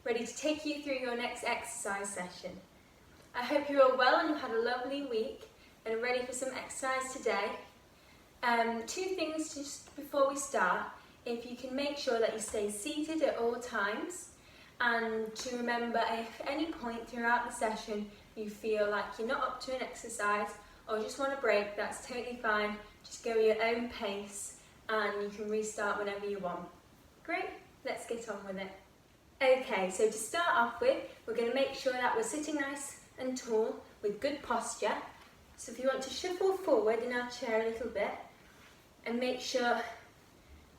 ready to take you through your next exercise session. I hope you're all well and you've had a lovely week and are ready for some exercise today. Two things just before we start. If you can make sure that you stay seated at all times, and to remember if at any point throughout the session you feel like you're not up to an exercise or just want a break, that's totally fine. Just go at your own pace and you can restart whenever you want. Great, let's get on with it. Okay, so to start off with, we're going to make sure that we're sitting nice and tall with good posture. So if you want to shuffle forward in our chair a little bit and make sure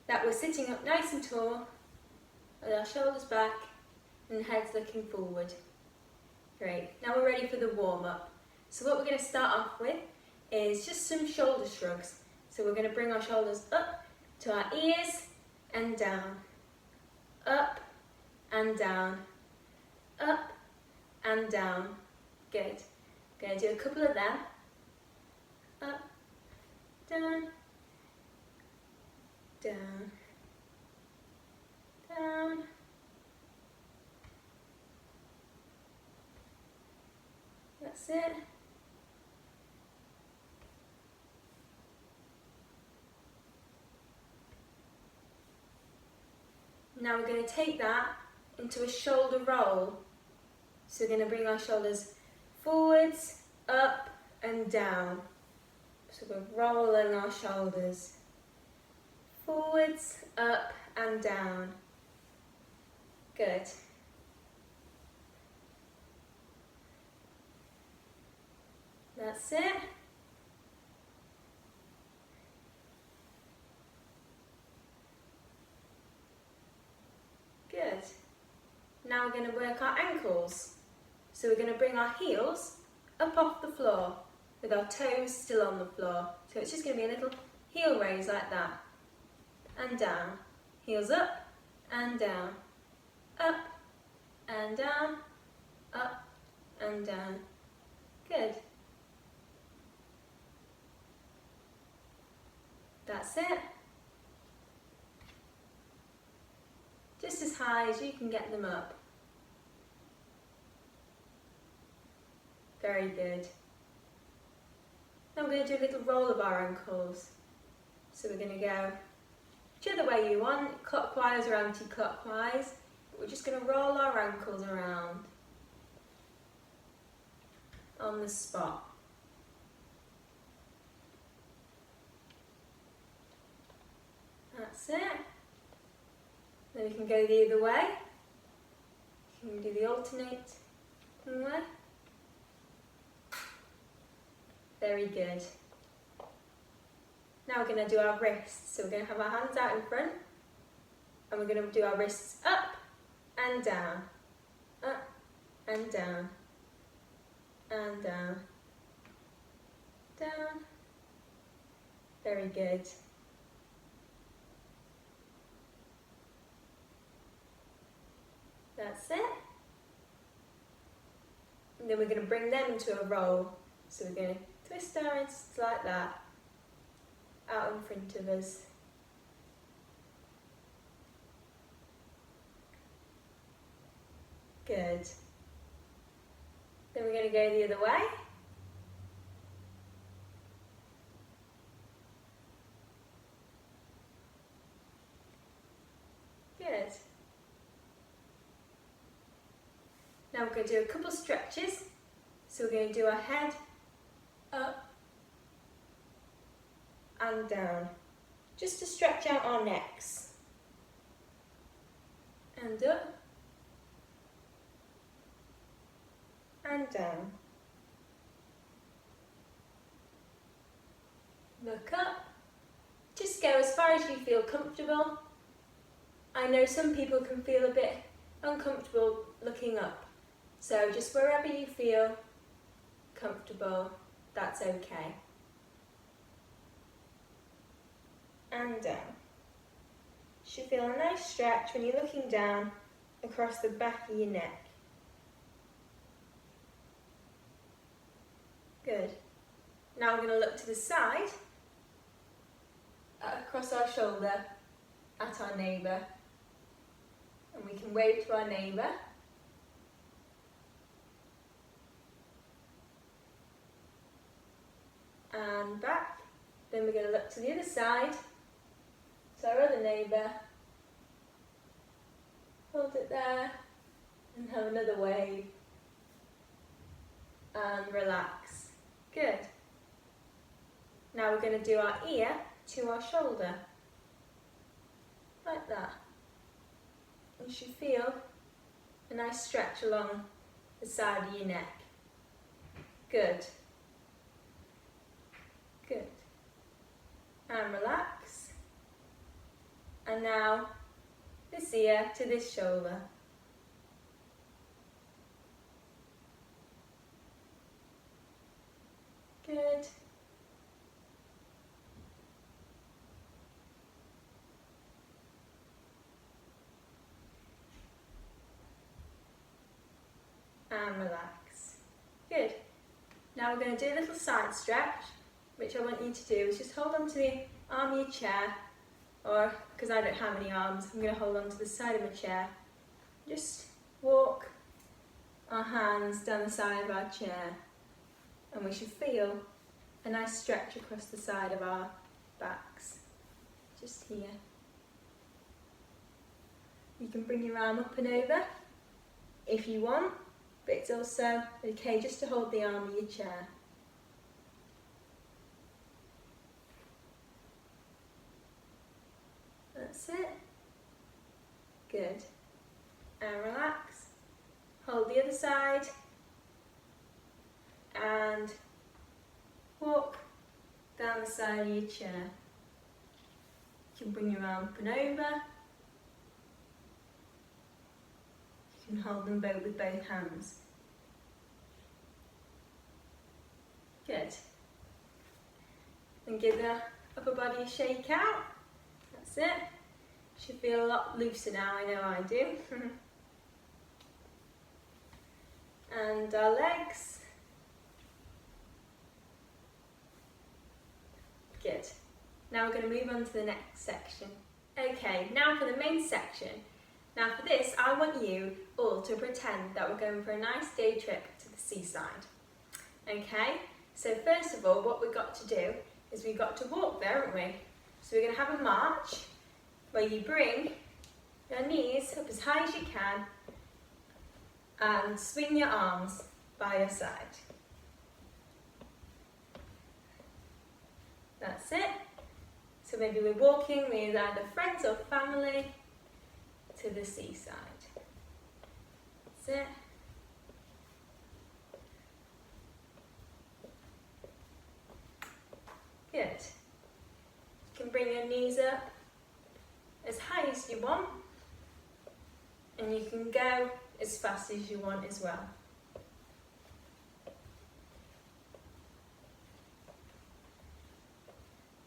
that we're sitting up nice and tall with our shoulders back and heads looking forward. Great, now we're ready for the warm-up. So what we're going to start off with is just some shoulder shrugs. So we're going to bring our shoulders up to our ears and down, up and down, up and down. Good. We're going to do a couple of them. Up, down, down, down. That's it. Now we're going to take that into a shoulder roll. So we're going to bring our shoulders forwards, up and down. So we're rolling our shoulders forwards, up and down. Good. That's it. Good. Now we're going to work our ankles. So we're going to bring our heels up off the floor with our toes still on the floor. So it's just going to be a little heel raise like that. And down. Heels up and down. Up and down. Up and down. Good. That's it. Just as high as you can get them up. Very good. Now we're going to do a little roll of our ankles. So we're going to go whichever way you want, clockwise or anti-clockwise. We're just going to roll our ankles around on the spot. That's it. Then we can go the other way. You can do the alternate way. Very good. Now we're going to do our wrists. So we're going to have our hands out in front and we're going to do our wrists up and down, up and down, and down, down. Very good. That's it. And then we're going to bring them into a roll. So we're going to twist our wrists like that, out in front of us. Good. Then we're going to go the other way. Good. Now we're going to do a couple of stretches. So we're going to do our head up and down, just to stretch out our necks. And up and down. Look up. Just go as far as you feel comfortable. I know some people can feel a bit uncomfortable looking up. So just wherever you feel comfortable, that's okay. And down. Should feel a nice stretch when you're looking down across the back of your neck. Good. Now we're going to look to the side, across our shoulder at our neighbour. And we can wave to our neighbour and back. Then we're going to look to the other side, to our other neighbour. Hold it there and have another wave. And relax. Good. Now we're going to do our ear to our shoulder. Like that. You should feel a nice stretch along the side of your neck. Good. Good. And relax. And now this ear to this shoulder. Good. And relax. Good. Now we're going to do a little side stretch, which I want you to do is just hold on to the arm of your chair, or because I don't have any arms, I'm going to hold on to the side of my chair. Just walk our hands down the side of our chair, and we should feel a nice stretch across the side of our backs. Just here. You can bring your arm up and over if you want, but it's also okay just to hold the arm of your chair. That's it. Good. And relax. Hold the other side. And walk down the side of your chair. You can bring your arm up and over. You can hold them both with both hands. Good. And give the upper body a shake out. That's it. Should feel a lot looser now, I know I do. And our legs. Good. Now we're going to move on to the next section. Okay, now for the main section. Now for this, I want you all to pretend that we're going for a nice day trip to the seaside. Okay, so first of all, what we've got to do is we've got to walk there, haven't we? So we're going to have a march where you bring your knees up as high as you can and swing your arms by your side. That's it. So maybe we're walking with either friends or family to the seaside. That's it. Good. You can bring your knees up as high as you want, and you can go as fast as you want as well.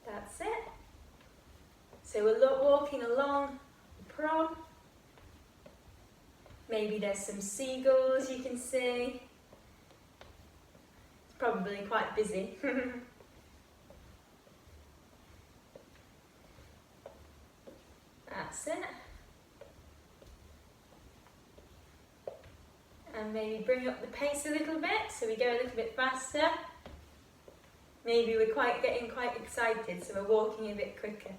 That's it. So we're walking along the prom. Maybe there's some seagulls you can see. It's probably quite busy. That's it. And maybe bring up the pace a little bit, so we go a little bit faster. Maybe we're getting quite excited, so we're walking a bit quicker.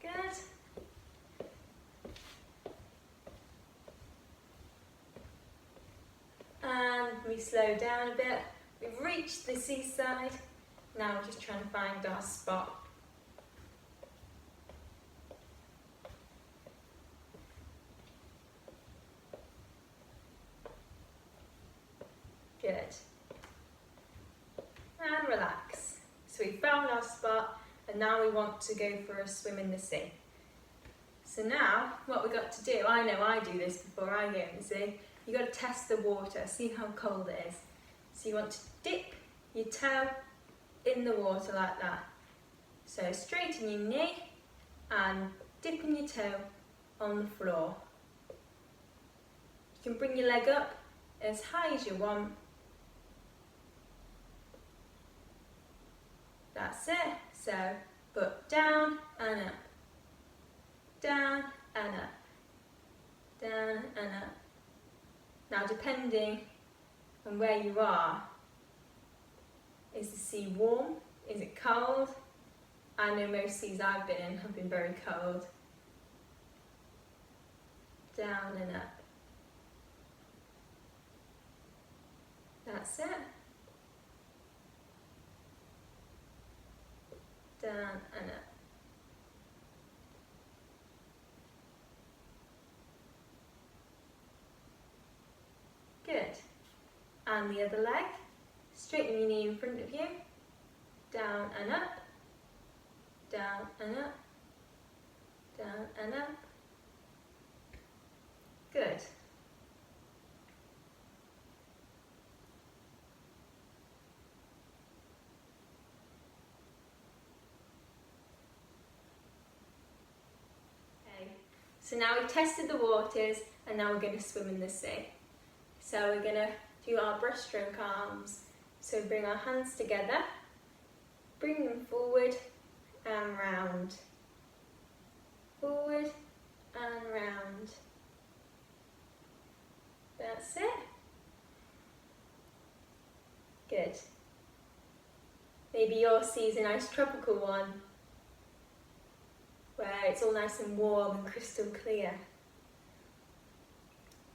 Good. And we slow down a bit. We've reached the seaside. Now we're just trying to find our spot. Good. And relax. So we found our spot, and now we want to go for a swim in the sea. So now, what we've got to do, I know I do this before I go in the sea, you've got to test the water, see how cold it is. So you want to dip your toe in the water like that. So straighten your knee and dipping your toe on the floor. You can bring your leg up as high as you want. That's it. So, but down and up. Down and up. Down and up. Now depending on where you are, Is the sea warm? Is it cold? I know most seas I've been in have been very cold. Down and up. That's it. Down and up. Good. And the other leg. Straighten your knee in front of you. Down and up. Down and up. Down and up. Good. Okay. So now we've tested the waters and now we're going to swim in the sea. So we're going to do our breaststroke arms. So bring our hands together, bring them forward and round. Forward and round. That's it. Good. Maybe your sea is a nice tropical one, where it's all nice and warm and crystal clear.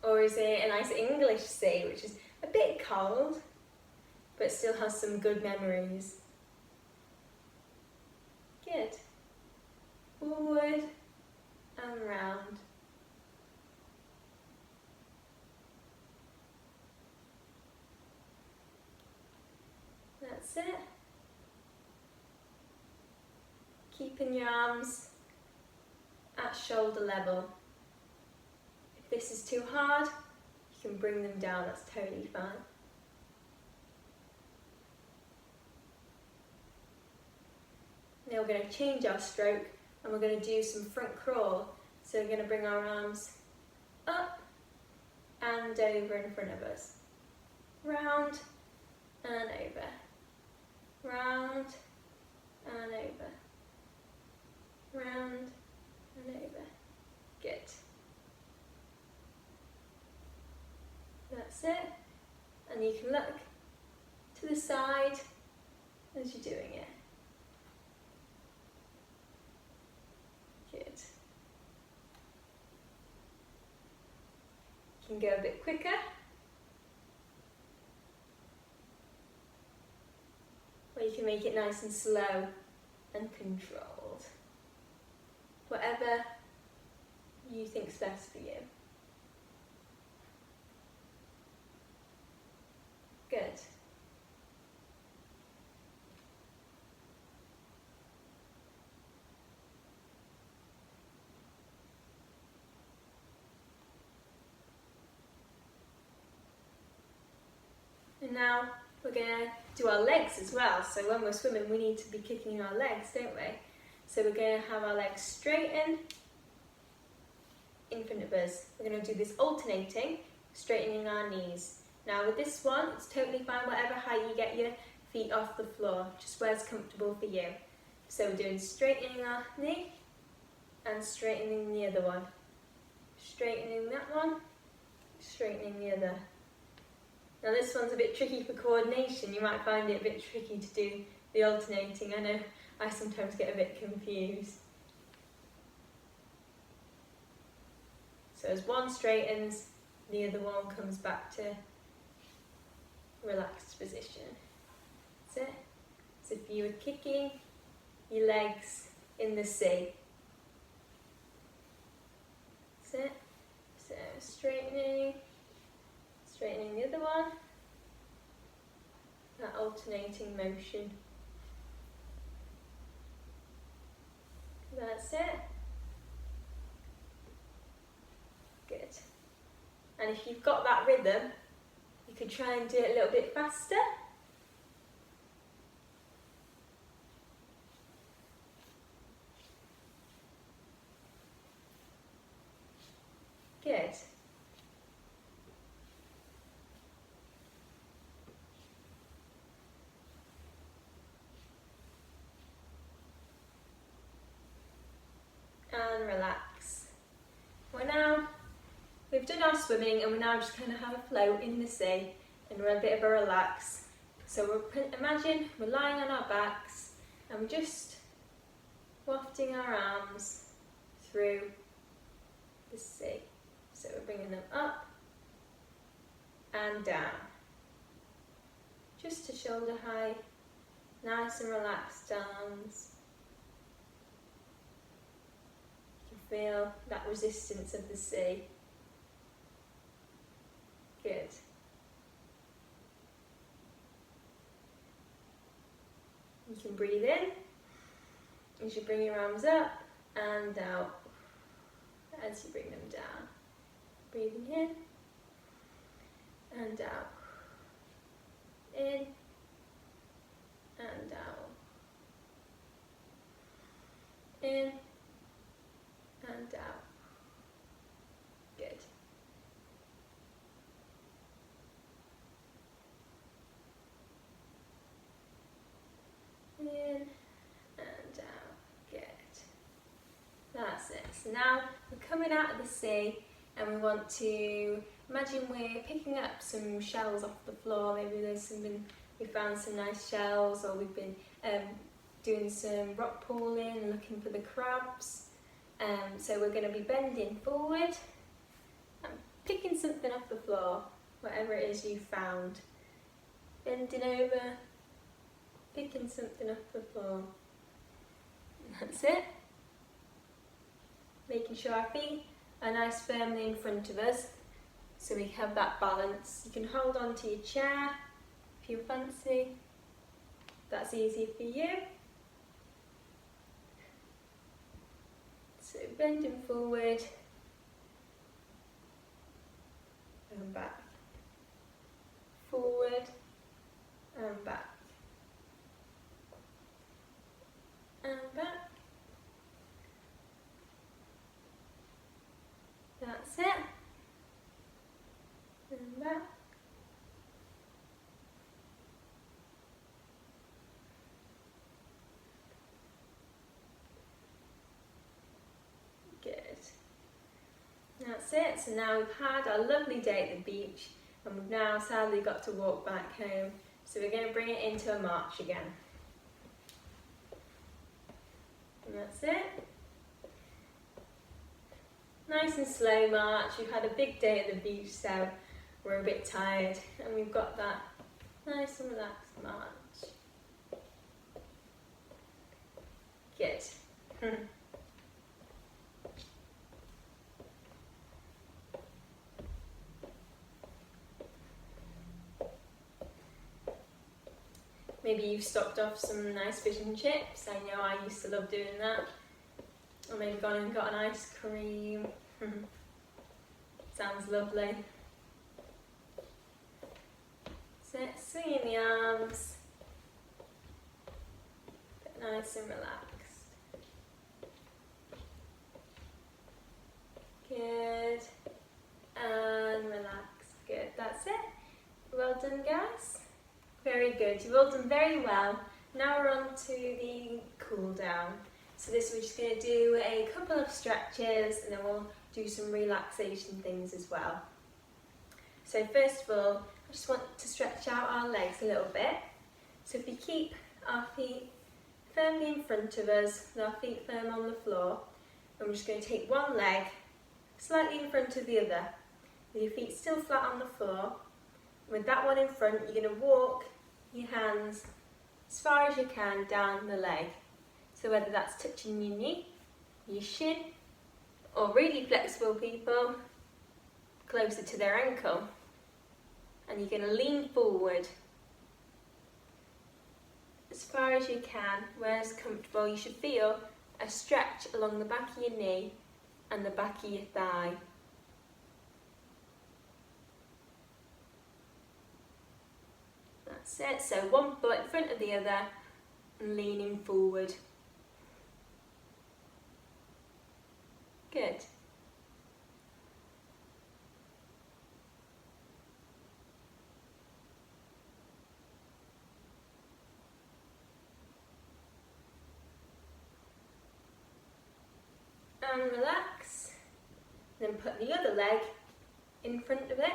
Or is it a nice English sea, which is a bit cold, but still has some good memories? Good. Forward and round. That's it. Keeping your arms at shoulder level. If this is too hard, you can bring them down, that's totally fine. Now we're going to change our stroke and we're going to do some front crawl. So we're going to bring our arms up and over in front of us. Round and over. Round and over. Round and over. Good. That's it. And you can look to the side as you're doing it. Good. You can go a bit quicker. Or you can make it nice and slow and controlled. Whatever you think's best for you. Good. And now we're going to do our legs as well. So when we're swimming, we need to be kicking our legs, don't we? So we're going to have our legs straighten in front of us. We're going to do this alternating, straightening our knees. Now with this one, it's totally fine, whatever height you get your feet off the floor, just where's comfortable for you. So we're doing straightening our knee and straightening the other one. Straightening that one, straightening the other. Now this one's a bit tricky for coordination. You might find it a bit tricky to do the alternating. I know I sometimes get a bit confused. So as one straightens, the other one comes back to relaxed position. That's it. So if you were kicking your legs in the sea. That's it. So straightening the other one. That alternating motion. That's it. Good. And if you've got that rhythm, you could try and do it a little bit faster. Good. And relax. We've done our swimming and we now just kind of have a float in the sea and we're a bit of a relax. So imagine we're lying on our backs and we're just wafting our arms through the sea. So we're bringing them up and down, just to shoulder height, nice and relaxed arms. You can feel that resistance of the sea. Good. You can breathe in as you bring your arms up and out as you bring them down. Breathing in and out. In and out. In and out. Good. In and out. Good. That's it. So now we're coming out of the sea and we want to imagine we're picking up some shells off the floor. Maybe we found some nice shells, or we've been doing some rock pooling and looking for the crabs. So we're going to be bending forward and picking something off the floor, whatever it is you found. Bending over, picking something off the floor. That's it. Making sure our feet are nice firmly in front of us, so we have that balance. You can hold on to your chair if you fancy. That's easy for you. So bending forward and back. Forward and back. And back. That's it. And back. Good. That's it. So now we've had our lovely day at the beach and we've now sadly got to walk back home. So we're going to bring it into a march again. And that's it. Nice and slow march. We've had a big day at the beach, so we're a bit tired, and we've got that nice and relaxed march. Good. Maybe you've stocked off some nice fish and chips. I know I used to love doing that. Or maybe gone and got an ice cream. Sounds lovely. So swinging the arms. But nice and relaxed. Good. And relax. Good. That's it. Well done, guys. Very good. You've all done very well. Now we're on to the cool down. So this we're just going to do a couple of stretches and then we'll do some relaxation things as well. So first of all, I just want to stretch out our legs a little bit. So if we keep our feet firmly in front of us and our feet firm on the floor, and we're just going to take one leg slightly in front of the other, with your feet still flat on the floor. With that one in front, you're going to walk your hands as far as you can down the leg. So whether that's touching your knee, your shin, or really flexible people, closer to their ankle. And you're going to lean forward as far as you can, where's comfortable. You should feel a stretch along the back of your knee and the back of your thigh. That's it. So one foot in front of the other and leaning forward. Good. And relax. Then put the other leg in front of it.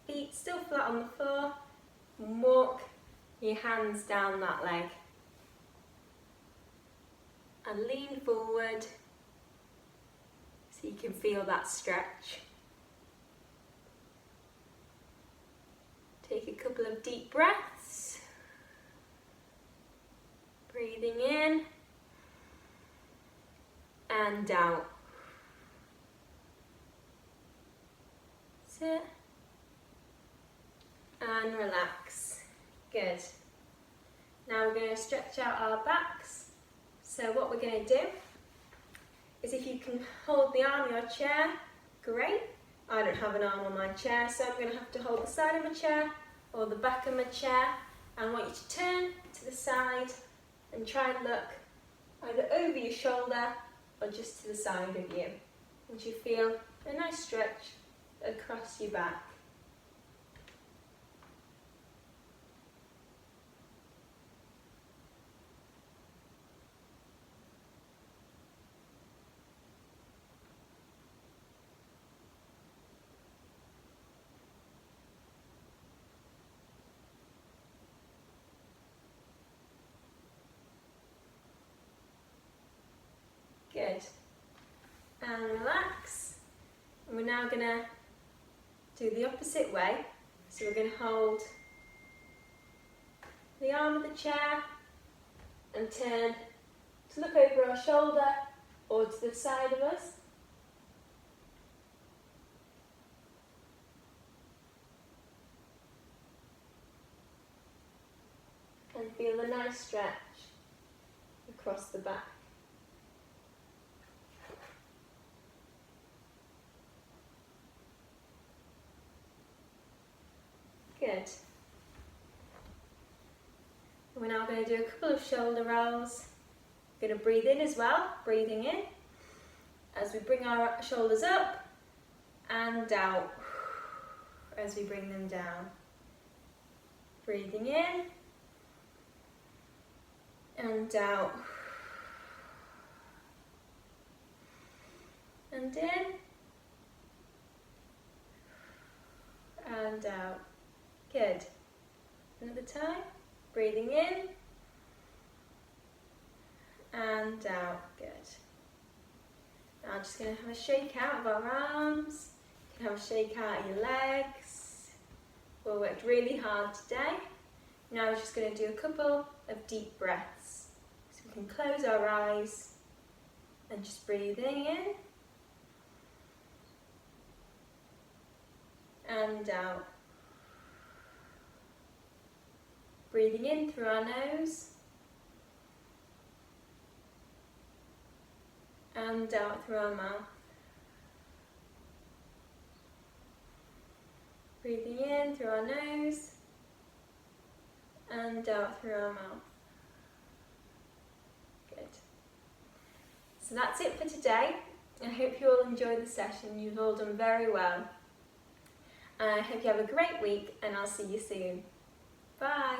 Feet still flat on the floor. And walk your hands down that leg. And lean forward so you can feel that stretch. Take a couple of deep breaths. Breathing in and out. Sit and relax. Good. Now we're going to stretch out our backs. So what we're going to do is, if you can hold the arm of your chair, great. I don't have an arm on my chair, so I'm going to have to hold the side of my chair or the back of my chair. I want you to turn to the side and try and look either over your shoulder or just to the side of you. And you feel a nice stretch across your back. Good. And relax. And we're now going to do the opposite way. So we're going to hold the arm of the chair and turn to look over our shoulder or to the side of us. And feel a nice stretch across the back. Good. We're now going to do a couple of shoulder rolls. We're going to breathe in as well, breathing in as we bring our shoulders up and out as we bring them down. Breathing in and out and in and out. Good. Another time. Breathing in and out. Good. Now I'm just going to have a shake out of our arms. You can have a shake out of your legs. We worked really hard today. Now we're just going to do a couple of deep breaths. So we can close our eyes and just breathing in and out. Breathing in through our nose and out through our mouth. Breathing in through our nose and out through our mouth. Good. So that's it for today. I hope you all enjoyed the session. You've all done very well. I hope you have a great week, and I'll see you soon. Bye.